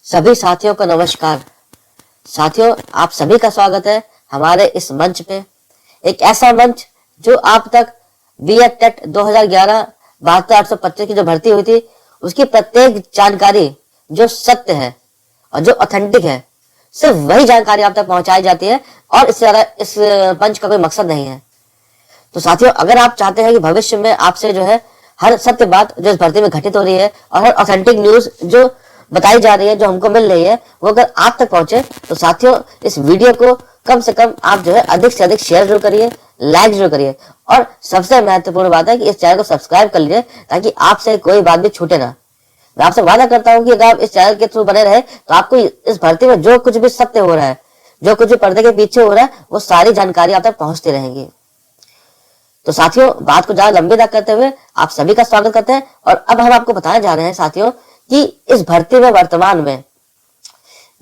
सभी साथियों को नमस्कार। साथियों, आप सभी का स्वागत है हमारे इस मंच पे। एक ऐसा मंच जो आप तक बीएड टेट 2011 72,825 की जो भर्ती हुई थी उसकी प्रत्येक जानकारी जो सत्य है और जो ऑथेंटिक है, सिर्फ वही जानकारी आप तक पहुंचाई जाती है और इससे ज्यादा इस मंच का कोई मकसद नहीं है। तो साथियों, अगर आप चाहते हैं कि भविष्य में आपसे जो है हर सत्य बात जो इस भर्ती में घटित हो रही है और हर ऑथेंटिक न्यूज जो बताई जा रही है, जो हमको मिल रही है, वो अगर आप तक पहुंचे तो साथियों इस वीडियो को कम से कम आप जो है अधिक से अधिक शेयर जरूर करिए, लाइक जरूर करिए और सबसे महत्वपूर्ण बात है कि इस चैनल को सब्सक्राइब कर लीजिए ताकि आपसे कोई बात भी छूटे ना। मैं आपसे वादा करता हूं कि अगर आप इस चैनल के थ्रू बने रहे तो आपको इस भर्ती में जो कुछ भी सत्य हो रहा है, जो कुछ भी पर्दे के पीछे हो रहा है, वो सारी जानकारी आप तक पहुंचती रहेंगी। तो साथियों, बात को ज्यादा लंबी ना करते हुए आप सभी का स्वागत करते हैं और अब हम आपको बताने जा रहे हैं साथियों कि इस भर्ती में वर्तमान में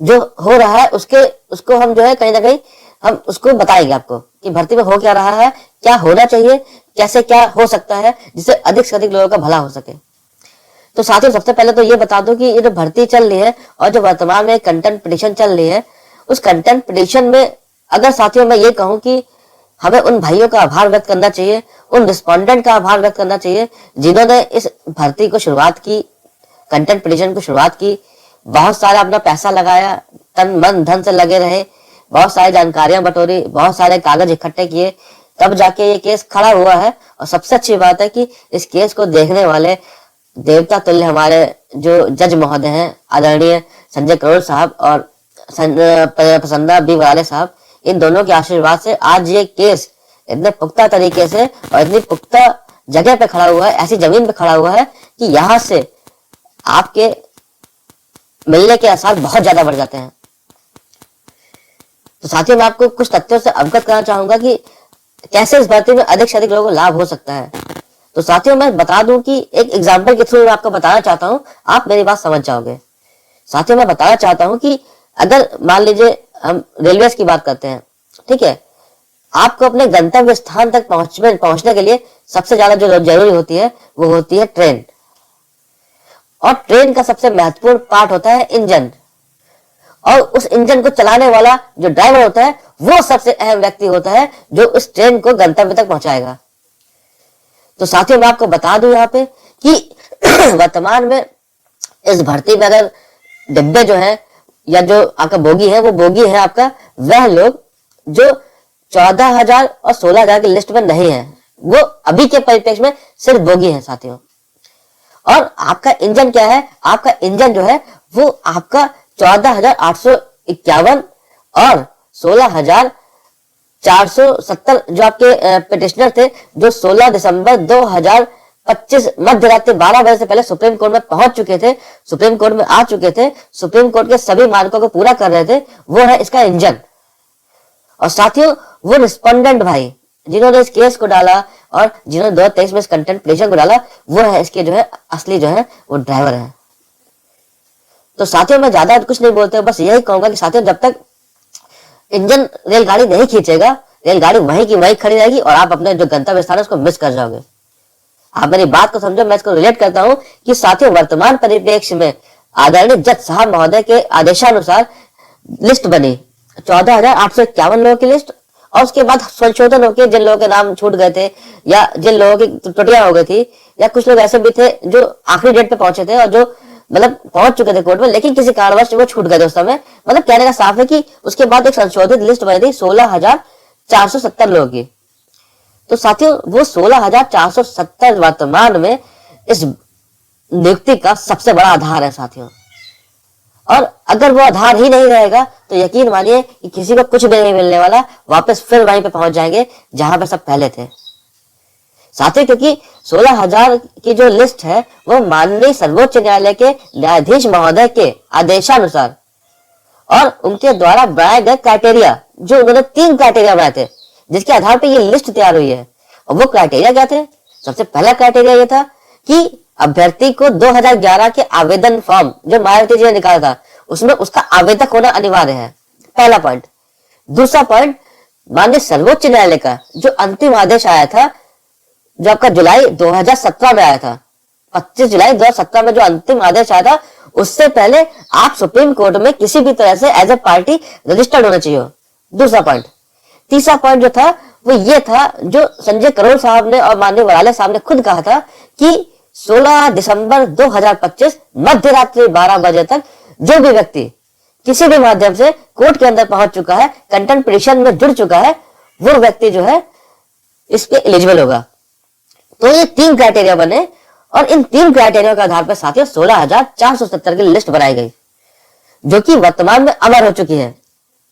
जो हो रहा है उसको हम जो है कहीं ना कहीं हम उसको बताएंगे आपको कि भर्ती में हो क्या रहा है, क्या होना चाहिए, कैसे क्या हो सकता है जिससे अधिक से अधिक लोगों का भला हो सके। तो साथियों, सबसे पहले तो ये बता दूं कि ये जो भर्ती चल रही है और जो वर्तमान में कंटेंट पिटीशन चल रही है, उस कंटेंट पिटीशन में अगर साथियों मैं ये कहूं कि हमें उन भाइयों का आभार व्यक्त करना चाहिए, उन रिस्पोंडेंट का आभार व्यक्त करना चाहिए जिन्होंने इस भर्ती को शुरुआत की, कंटेंट पिटीशन को शुरुआत की, बहुत सारा अपना पैसा लगाया, तन मन धन से लगे रहे, बहुत सारी जानकारियां बटोरी, बहुत सारे कागज इकट्ठे किए, तब जाके ये केस खड़ा हुआ है। और सबसे अच्छी बात है कि इस केस को देखने वाले देवता तुल्य हमारे जो जज महोदय हैं, आदरणीय संजय करोल साहब और प्रसन्ना बी वाले साहब, इन दोनों के आशीर्वाद से आज ये केस इतने पुख्ता तरीके से और इतनी पुख्ता जगह पे खड़ा हुआ है, ऐसी जमीन पे खड़ा हुआ है कि यहां से आपके मिलने के आसार बहुत ज्यादा बढ़ जाते हैं। तो साथियों, मैं आपको कुछ तथ्यों से अवगत कराना चाहूंगा कि कैसे इस भर्ती में अधिक से अधिक लोगों को लाभ हो सकता है। तो साथियों, मैं बता दूं कि एक एग्जाम्पल के थ्रू मैं आपको बताना चाहता हूं, आप मेरी बात समझ जाओगे। साथियों, मैं बताना चाहता हूं कि अगर मान लीजिए हम रेलवे की बात करते हैं, ठीक है, आपको अपने गंतव्य स्थान तक पहुंचने के लिए सबसे ज्यादा जो जरूरी होती है वो होती है ट्रेन। और ट्रेन का सबसे महत्वपूर्ण पार्ट होता है इंजन, और उस इंजन को चलाने वाला जो ड्राइवर होता है वो सबसे अहम व्यक्ति होता है जो उस ट्रेन को गंतव्य तक पहुंचाएगा। तो साथियों, मैं आपको बता दूं यहाँ पे कि वर्तमान में इस भर्ती में अगर डिब्बे जो है या जो आपका बोगी है, वो बोगी है आपका वह लोग जो 14,000 और 16,000 की लिस्ट में नहीं है, वो अभी के परिप्रेक्ष्य में सिर्फ बोगी है साथियों। और आपका इंजन क्या है? आपका इंजन जो है वो आपका 14,851 और 16,470 जो आपके पिटिशनर थे, जो 16 दिसंबर 2025 मध्य रात्रि 12 बजे से पहले सुप्रीम कोर्ट में पहुंच चुके थे, सुप्रीम कोर्ट में आ चुके थे, सुप्रीम कोर्ट के सभी मानकों को पूरा कर रहे थे, वो है इसका इंजन। और साथियों, वो रिस्पोंडेंट भाई जिन्होंने इस केस को डाला और जिन्होंने 2023 में इस कंटेंट पिटीशन को डाला, वो है इसके जो है असली जो है वो ड्राइवर है। तो साथियों, मैं ज्यादा कुछ नहीं बोलते, बस यही कहूंगा कि साथियों, जब तक इंजन रेलगाड़ी नहीं खींचेगा, रेलगाड़ी वहीं की वहीं खड़ी रहेगी और आप अपने जो गंतव्य स्थान है उसको मिस कर जाओगे। आप मेरी बात को समझो, मैं इसको रिलेट करता हूं कि साथियों, वर्तमान परिप्रेक्ष्य में आदरणीय जज साहब महोदय के आदेशानुसार लिस्ट बनी 14,851 लोगों की लिस्ट, और उसके बाद संशोधन होकर जिन लोगों के नाम छूट गए थे या जिन लोगों की त्रुटियां हो गई थी, या कुछ लोग ऐसे भी थे जो आखिरी डेट पे पहुंचे थे और जो मतलब पहुंच चुके थे कोर्ट में, लेकिन किसी कारणवश वो छूट गए थे उस समय। मतलब कहने का साफ है कि उसके बाद एक संशोधित लिस्ट बनी थी 16,470 लोगों की। तो साथियों, वो 16,470 वर्तमान में इस नियुक्ति का सबसे बड़ा आधार है साथियों। और अगर वो आधार ही नहीं रहेगा तो यकीन मानिए कि किसी को कुछ भी नहीं मिलने वाला, वापस फिर वहीं पे पहुंच जाएंगे जहां पे सब पहले थे साथियों। क्योंकि 16,000 की जो लिस्ट है वो माननीय सर्वोच्च न्यायालय के न्यायाधीश महोदय के आदेशानुसार और उनके द्वारा बनाए गए क्राइटेरिया, जो उन्होंने 3 क्राइटेरिया बनाए थे जिसके आधार पर ये लिस्ट तैयार हुई है। और वो क्राइटेरिया क्या थे? सबसे पहला क्राइटेरिया ये था कि अभ्यर्थी को 2011 के आवेदन फॉर्म जो मायावती जी ने निकाला था उसमें उसका आवेदक होना अनिवार्य है, पहला पॉइंट। दूसरा पॉइंट, माननीय सर्वोच्च न्यायालय का जो अंतिम आदेश आया था, जो आपका जुलाई 2017 में आया था, 25 जुलाई 2017 में जो अंतिम आदेश आया था, उससे पहले आप सुप्रीम कोर्ट में किसी भी तरह से एज ए पार्टी रजिस्टर्ड होना चाहिए। दूसरा पॉइंट। तीसरा पॉइंट जो था वो ये था, जो संजय करोल साहब ने और माननीय वराले साहब ने खुद कहा था कि 16 दिसंबर 2025 मध्य रात्रि 12 बजे तक जो भी व्यक्ति किसी भी माध्यम से कोर्ट के अंदर पहुंच चुका है, कंटेंट पिटीशन में जुड़ चुका है, वो व्यक्ति जो है इस पे एलिजिबल होगा। तो ये 3 क्राइटेरिया बने और इन 3 क्राइटेरिया के आधार पर साथियों 16,470 की लिस्ट बनाई गई, जो कि वर्तमान में अमर हो चुकी है।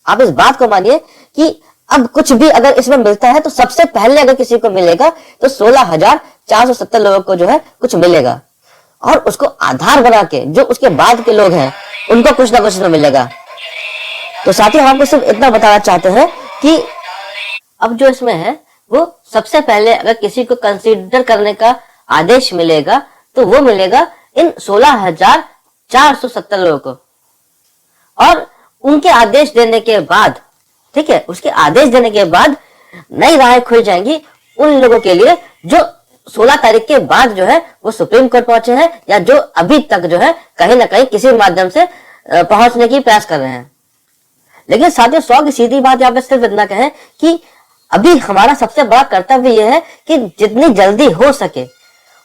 आप इस बात को मानिए कि अब कुछ भी अगर इसमें मिलता है तो सबसे पहले अगर किसी को मिलेगा तो 16,470 लोगों को जो है कुछ मिलेगा, और उसको आधार बना के जो उसके बाद के लोग हैं उनको कुछ ना कुछ तो मिलेगा। तो साथियों हम आपको सिर्फ इतना बताना चाहते हैं कि अब जो इसमें है वो सबसे पहले अगर किसी को कंसीडर करने का आदेश मिलेगा तो वो मिलेगा इन 16,470 लोगों को, और उनके आदेश देने के बाद, ठीक है, उसके आदेश देने के बाद नई राहें खुल जाएंगी उन लोगों के लिए जो 16 तारीख के बाद जो है वो सुप्रीम कोर्ट पहुंचे हैं या जो अभी तक जो है कहीं ना कहीं किसी माध्यम से पहुंचने की प्रयास कर रहे हैं। लेकिन साथियों 100 की सीधी बात यहाँ पे सिर्फ इतना कहें कि अभी हमारा सबसे बड़ा कर्तव्य यह है कि जितनी जल्दी हो सके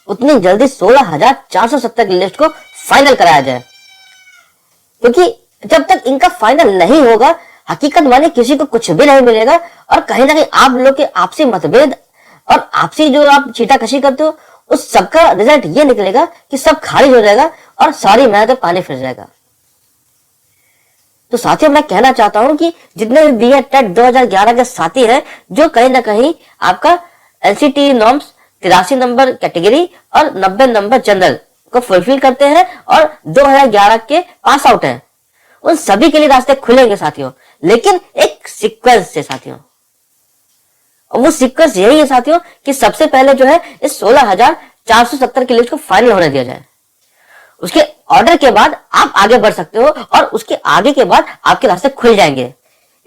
उतनी जल्दी 16,470 की लिस्ट को फाइनल कराया जाए, क्योंकि जब तक इनका फाइनल नहीं होगा हकीकत माने किसी को कुछ भी नहीं मिलेगा, और कहीं ना कहीं आप लोग के आपसी मतभेद और आपसी जो आप छीटाकशी करते हो उस सबका रिजल्ट ये निकलेगा कि सब खारिज हो जाएगा और सारी मेहनत पानी फिर जाएगा। तो साथियों मैं कहना चाहता हूं कि जितने भी बीएड टेट 2011 के साथी हैं जो कहीं ना कहीं आपका एनसीटी नॉर्म्स 83 नंबर कैटेगरी और 90 नंबर जनरल को फुलफिल करते हैं और 2011 के पास आउट हैं, उन सभी के लिए रास्ते खुलेंगे साथियों, लेकिन एक सीक्वेंस से साथियों। और वो सीक्वेंस यही है साथियों कि सबसे पहले जो है इस 16,470 की लिस्ट को फाइनल होने दिया जाए, उसके ऑर्डर के बाद आप आगे बढ़ सकते हो और उसके आगे के बाद आपके रास्ते खुल जाएंगे।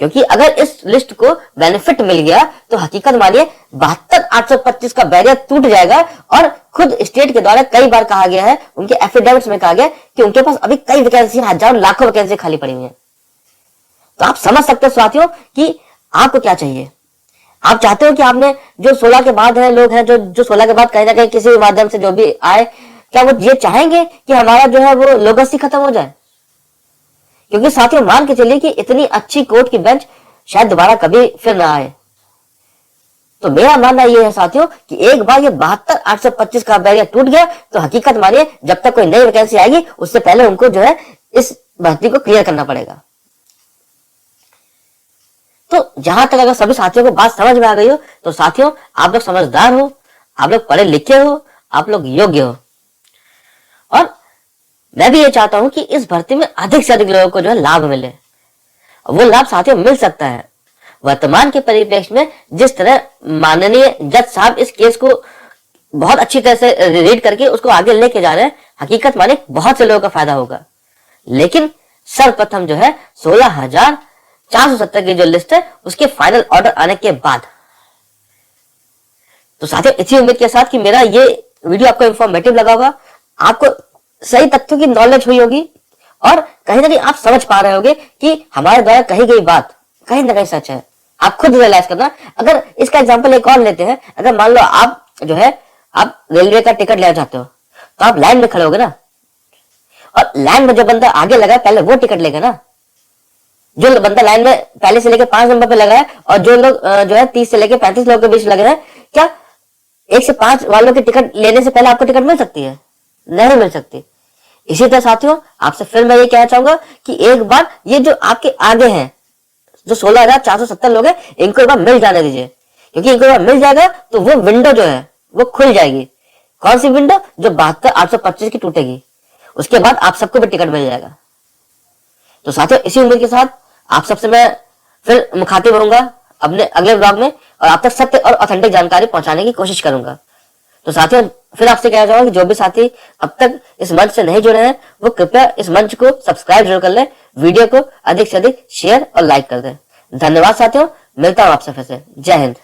क्योंकि अगर इस लिस्ट को बेनिफिट मिल गया तो हकीकत मानिए 72,825 का बैरियर टूट जाएगा, और खुद स्टेट के द्वारा कई बार कहा गया है, उनके एफिडेविट्स में कहा गया कि उनके पास अभी कई वैकेंसी, हजारों लाखों वैकेंसी खाली पड़ी हुई है। तो आप समझ सकते हो साथियों कि आपको क्या चाहिए। आप चाहते हो कि आपने जो 16 के बाद है लोग हैं जो 16 के बाद कहीं ना कहीं किसी भी माध्यम से जो भी आए, क्या वो ये चाहेंगे कि हमारा जो है वो लोगसी खत्म हो जाए? क्योंकि साथियों मान के चलिए कि इतनी अच्छी कोर्ट की बेंच शायद दोबारा कभी फिर ना आए। तो मेरा मानना यह है साथियों कि एक बार ये 72,825 का बैरियर टूट गया तो हकीकत मानिए जब तक कोई नई वैकेंसी आएगी उससे पहले उनको जो है इस भर्ती को क्लियर करना पड़ेगा। तो जहां तक अगर सभी साथियों को बात समझ में आ गई हो तो साथियों आप लोग समझदार हो, आप लोग पढ़े लिखे हो, आप लोग योग्य हो, और मैं भी ये चाहता हूं कि इस भर्ती में अधिक से अधिक लोगों को जो है लाभ मिले। वो लाभ साथियों मिल सकता है वर्तमान के परिप्रेक्ष्य में, जिस तरह माननीय जज साहब इस केस को बहुत अच्छी तरह से रीड करके उसको आगे लेके जा रहे हैं, हकीकत माने बहुत से लोगों का फायदा होगा। लेकिन सर्वप्रथम जो है 16,470 की जो लिस्ट है उसके फाइनल ऑर्डर आने के बाद। तो साथियों इसी उम्मीद के साथ कि मेरा ये वीडियो आपको इंफॉर्मेटिव लगा होगा, आपको सही तथ्यों की नॉलेज हुई होगी, और कहीं ना कहीं आप समझ पा रहे होगे कि हमारे द्वारा कही गई बात कहीं ना कहीं सच है। आप खुद रियलाइज करना। अगर इसका एग्जांपल एक और लेते हैं, अगर मान लो आप जो है आप रेलवे का टिकट लेना चाहते हो तो आप लाइन में खड़े होगे ना, और लाइन में जो बंदा आगे लगा है पहले वो टिकट लेगा ना। जो बंदा लाइन में पहले से लेकर 5 नंबर पे लगा है और जो लोग जो है 30 से लेकर 35 लोगों के बीच लगे हैं, क्या 1 से 5 वालों की टिकट लेने से पहले आपको टिकट मिल सकती है? नहीं मिल सकती। इसी तरह साथियों आपसे फिर मैं ये कहना चाहूंगा कि एक बार ये जो आपके आगे हैं जो 16,470 लोग हैं इनको एक बार मिल जाने दीजिए, क्योंकि इनको एक बार मिल जाएगा तो वो विंडो जो है वो खुल जाएगी। कौन सी विंडो? जो 72,825 की टूटेगी, उसके बाद आप सबको भी टिकट मिल जाएगा। तो साथियों इसी उम्मीद के साथ आप सबसे मैं फिर मुखातिब होऊंगा अपने अगले ब्लॉग में, और आप तक सत्य और ऑथेंटिक जानकारी पहुंचाने की कोशिश करूंगा। तो साथियों फिर आपसे कहना चाहूंगा कि जो भी साथी अब तक इस मंच से नहीं जुड़े हैं वो कृपया इस मंच को सब्सक्राइब जरूर कर ले, वीडियो को अधिक से अधिक शेयर और लाइक कर दें। धन्यवाद साथियों, मिलता हूं आपसे फिर से। जय हिंद।